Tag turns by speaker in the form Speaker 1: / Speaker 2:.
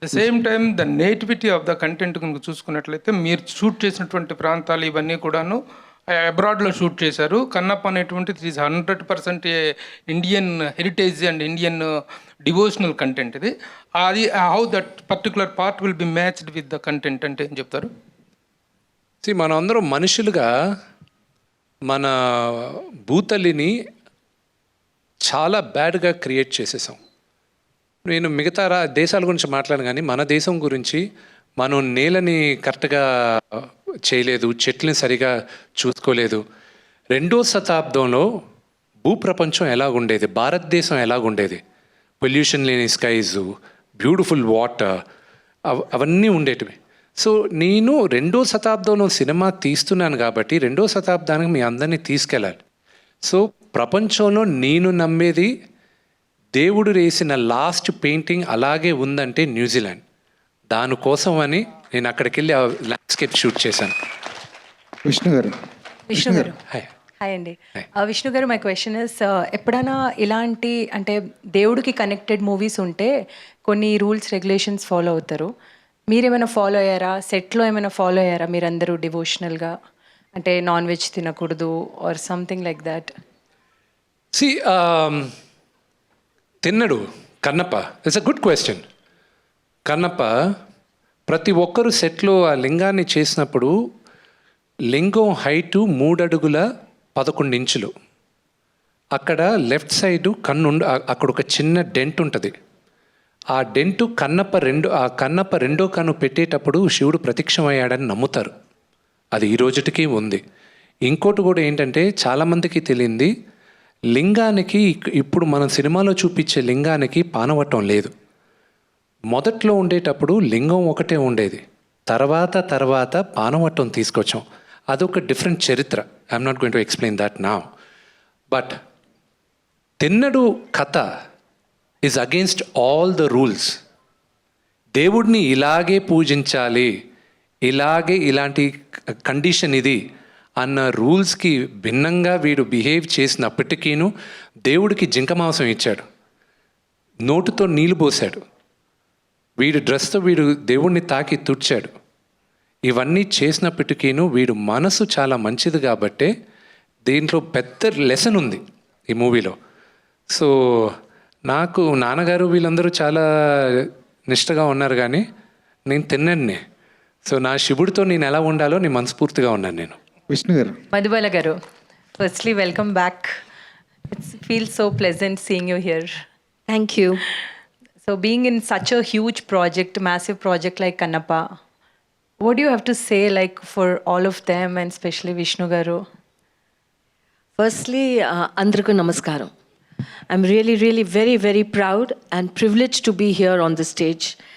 Speaker 1: The same time the nativity of the content కనుక చూసుకున్నట్లయితే మీరు షూట్ చేసినటువంటి ప్రాంతాలు ఇవన్నీ కూడాను అబ్రాడ్లో షూట్ చేశారు. కన్నప్ప అనేటువంటిది is 100% Indian heritage and Indian devotional content ఇది. అది how that particular part will be matched with the content అంటే ఏం చెప్తారు?
Speaker 2: మనం అందరం మనుషులుగా మన భూతల్లిని చాలా బ్యాడ్గా క్రియేట్ చేసేసాం. నేను మిగతా దేశాల గురించి మాట్లాడను, కానీ మన దేశం గురించి మనం నేలని కరెక్ట్గా చేయలేదు, చెట్లని సరిగా చూసుకోలేదు. 2వ శతాబ్దంలో భూప్రపంచం ఎలాగుండేది, భారతదేశం ఎలాగుండేది, పొల్యూషన్ లేని స్కైస్, బ్యూటిఫుల్ వాటర్, అవన్నీ ఉండేటివి. సో నేను 2వ శతాబ్దంలో సినిమా తీస్తున్నాను కాబట్టి 2వ శతాబ్దానికి మీ అందరినీ తీసుకెళ్ళాలి. సో ప్రపంచంలో నేను నమ్మేది దేవుడు వేసిన లాస్ట్ పెయింటింగ్ అలాగే ఉందంటే న్యూజిలాండ్. దానికోసం అని నేను అక్కడికి వెళ్ళి ల్యాండ్స్కేప్ షూట్ చేశాను.
Speaker 3: విష్ణు గారు
Speaker 2: హాయ్.
Speaker 4: హాయ్ అండి. విష్ణు గారు, మై క్వశ్చన్ ఇస్, ఎప్పుడైనా ఇలాంటి అంటే దేవుడికి కనెక్టెడ్ మూవీస్ ఉంటే కొన్ని రూల్స్ రెగ్యులేషన్స్ ఫాలో అవుతారు. మీరేమైనా ఫాలో అయ్యారా? సెట్లో ఏమైనా ఫాలో అయ్యారా మీరందరూ డివోషనల్గా? అంటే నాన్ వెజ్ తినకూడదు or something like that.
Speaker 2: Thinnadu Kannappa. It's a good question. Kannappa ప్రతి ఒక్కరు సెట్లో ఆ లింగాన్ని చేసినప్పుడు లింగం హైటు 3 అడుగుల 11 ఇంచులు. అక్కడ లెఫ్ట్ సైడు కన్ను అక్కడ ఒక చిన్న డెంట్ ఉంటుంది. ఆ డెంటు కన్నప్ప రెండో కన్ను పెట్టేటప్పుడు శివుడు ప్రత్యక్షమయ్యాడని నమ్ముతారు. అది ఈ రోజుటికి ఉంది. ఇంకోటి కూడా ఏంటంటే చాలామందికి తెలియంది, లింగానికి ఇప్పుడు మనం సినిమాలో చూపించే లింగానికి పానవట్టం లేదు. మొదట్లో ఉండేటప్పుడు లింగం ఒకటే ఉండేది, తర్వాత పానవట్టం తీసుకొచ్చాం. అదొక డిఫరెంట్ చరిత్ర. I'm not going to explain that now. But Thinnadu కథ is against all the rules. దేవుడిని ఇలాగే పూజించాలి, ఇలాంటి కండిషన్ ఇది అన్న రూల్స్కి భిన్నంగా వీడు బిహేవ్ చేసినప్పటికీను దేవుడికి జింక మాంసం ఇచ్చాడు, నోటుతో నీళ్ళు పోసాడు, వీడు డ్రెస్తో వీడు దేవుడిని తాకి తుడిచాడు. ఇవన్నీ చేసినప్పటికీను వీడు మనసు చాలా మంచిది కాబట్టే దీంట్లో పెద్ద లెసన్ ఉంది ఈ మూవీలో. సో నాకు నాన్నగారు వీళ్ళందరూ చాలా నిష్టగా ఉన్నారు, కానీ నేను తిన్నాను. సో నా శివుడితో నేను ఎలా ఉండాలో నేను మనస్ఫూర్తిగా ఉన్నాను నేను.
Speaker 3: విష్ణు గారు.
Speaker 4: మధుబాల గారు, firstly welcome back. It's feel so pleasant seeing you here.
Speaker 5: Thank you.
Speaker 4: So being in such a huge project, massive project like Kannappa, what do you have to say like for all of them and especially Vishnu garu?
Speaker 5: Firstly, Andraku Namaskaram. I'm really very, very proud and privileged to be here on the stage.